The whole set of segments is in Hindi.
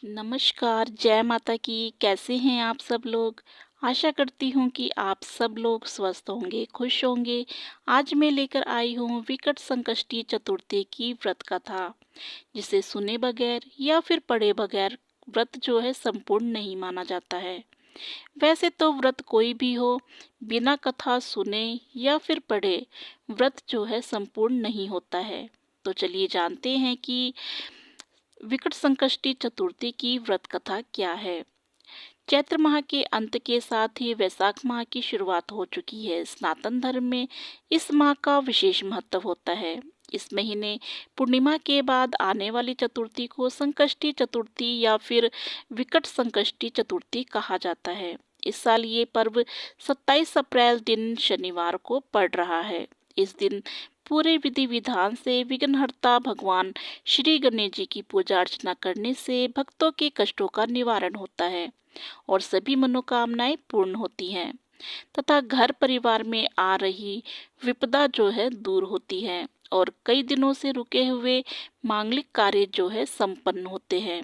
नमस्कार, जय माता की। कैसे हैं आप सब लोग? आशा करती हूँ कि आप सब लोग स्वस्थ होंगे, खुश होंगे। आज मैं लेकर आई हूँ विकट संकष्टी चतुर्थी की व्रत कथा, जिसे सुने बगैर या फिर पढ़े बगैर व्रत जो है संपूर्ण नहीं माना जाता है। वैसे तो व्रत कोई भी हो, बिना कथा सुने या फिर पढ़े व्रत जो है संपूर्ण नहीं होता है। तो चलिए जानते हैं कि विकट संकष्टी चतुर्थी की व्रत कथा क्या है। चैत्र माह के अंत के साथ ही वैशाख माह की शुरुआत हो चुकी है। सनातन धर्म में इस माह का विशेष महत्व होता है। इस महीने पूर्णिमा के बाद आने वाली चतुर्थी को संकष्टी चतुर्थी या फिर विकट संकष्टी चतुर्थी कहा जाता है। इस साल ये पर्व 27 अप्रैल दिन शनिवार को पड़ रहा है। इस दिन पूरे विधि विधान से विघ्नहर्ता भगवान श्री गणेश जी की पूजा अर्चना करने से भक्तों के कष्टों का निवारण होता है और सभी मनोकामनाएं पूर्ण होती हैं तथा घर परिवार में आ रही विपदा जो है दूर होती है और कई दिनों से रुके हुए मांगलिक कार्य जो है संपन्न होते हैं।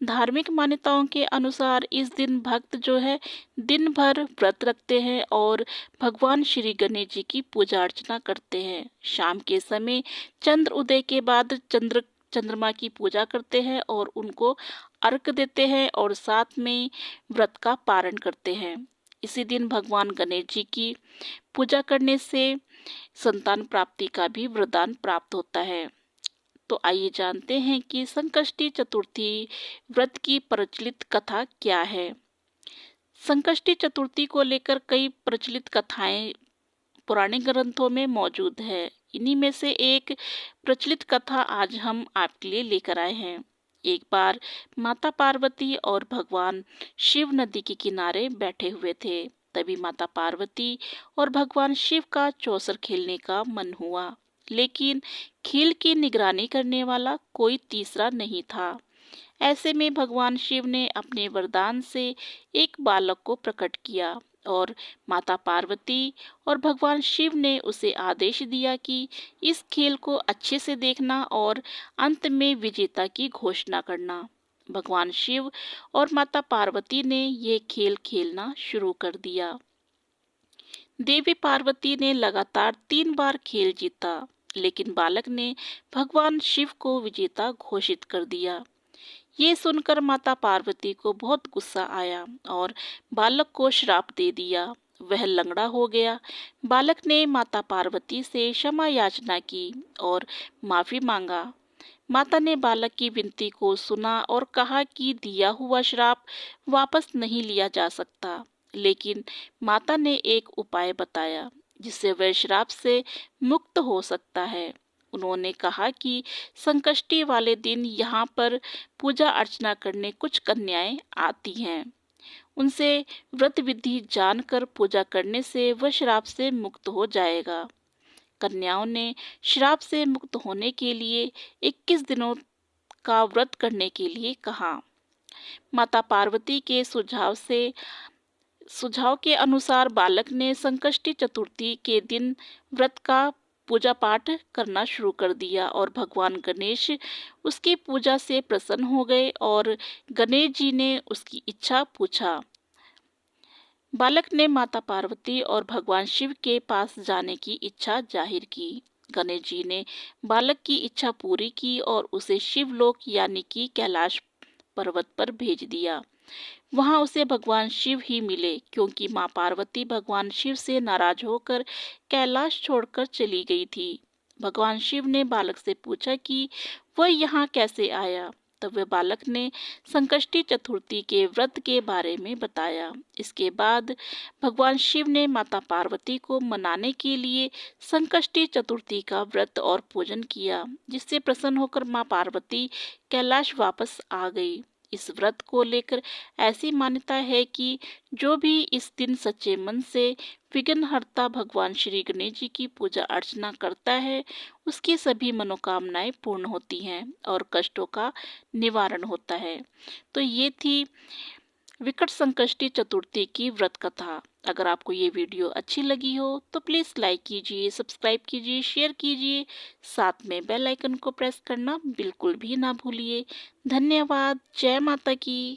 धार्मिक मान्यताओं के अनुसार इस दिन भक्त जो है दिन भर व्रत रखते हैं और भगवान श्री गणेश जी की पूजा अर्चना करते हैं। शाम के समय चंद्र उदय के बाद चंद्रमा की पूजा करते हैं और उनको अर्घ देते हैं और साथ में व्रत का पारण करते हैं। इसी दिन भगवान गणेश जी की पूजा करने से संतान प्राप्ति का भी वरदान प्राप्त होता है। तो आइए जानते हैं कि संकष्टी चतुर्थी व्रत की प्रचलित कथा क्या है। संकष्टी चतुर्थी को लेकर कई प्रचलित कथाएं पुराने ग्रंथों में मौजूद है। इन्हीं में से एक प्रचलित कथा आज हम आपके लिए लेकर आए हैं। एक बार माता पार्वती और भगवान शिव नदी के किनारे बैठे हुए थे। तभी माता पार्वती और भगवान शिव का चौसर खेलने का मन हुआ, लेकिन खेल की निगरानी करने वाला कोई तीसरा नहीं था। ऐसे में भगवान शिव ने अपने वरदान से एक बालक को प्रकट किया और माता पार्वती और भगवान शिव ने उसे आदेश दिया कि इस खेल को अच्छे से देखना और अंत में विजेता की घोषणा करना। भगवान शिव और माता पार्वती ने ये खेल खेलना शुरू कर दिया। देवी पार्वती ने लगातार 3 बार खेल जीता, लेकिन बालक ने भगवान शिव को विजेता घोषित कर दिया। ये सुनकर माता पार्वती को बहुत गुस्सा आया और बालक को श्राप दे दिया। वह लंगड़ा हो गया। बालक ने माता पार्वती से क्षमा याचना की और माफी मांगा। माता ने बालक की विनती को सुना और कहा कि दिया हुआ श्राप वापस नहीं लिया जा सकता, लेकिन माता ने एक उपाय बताया जिससे वह श्राप से मुक्त हो सकता है। उन्होंने कहा कि संकष्टी वाले दिन यहाँ पर पूजा अर्चना करने कुछ कन्याएं आती हैं। उनसे व्रत विधि जानकर पूजा करने से वह श्राप से मुक्त हो जाएगा। कन्याओं ने श्राप से मुक्त होने के लिए 21 दिनों का व्रत करने के लिए कहा। माता पार्वती के सुझाव के अनुसार बालक ने संकष्टी चतुर्थी के दिन व्रत का पूजा पाठ करना शुरू कर दिया और भगवान गणेश उसकी पूजा से प्रसन्न हो गए और गणेश जी ने उसकी इच्छा पूछा। बालक ने माता पार्वती और भगवान शिव के पास जाने की इच्छा जाहिर की। गणेश जी ने बालक की इच्छा पूरी की और उसे शिवलोक यानी कि कैलाश पर्वत पर भेज दिया। वहां उसे भगवान शिव ही मिले, क्योंकि मां पार्वती भगवान शिव से नाराज होकर कैलाश छोड़कर चली गई थी। भगवान शिव ने बालक से पूछा कि वह यहाँ कैसे आया। तब वह बालक ने संकष्टी चतुर्थी के व्रत के बारे में बताया। इसके बाद भगवान शिव ने माता पार्वती को मनाने के लिए संकष्टी चतुर्थी का व्रत और पूजन किया, जिससे प्रसन्न होकर मां पार्वती कैलाश वापस आ गई। इस व्रत को लेकर ऐसी मान्यता है कि जो भी इस दिन सच्चे मन से विघ्नहर्ता भगवान श्री गणेश जी की पूजा अर्चना करता है, उसकी सभी मनोकामनाएं पूर्ण होती हैं और कष्टों का निवारण होता है। तो ये थी विकट संकष्टी चतुर्थी की व्रत कथा। अगर आपको ये वीडियो अच्छी लगी हो तो प्लीज़ लाइक कीजिए, सब्सक्राइब कीजिए, शेयर कीजिए। साथ में बेल आइकन को प्रेस करना बिल्कुल भी ना भूलिए। धन्यवाद। जय माता की।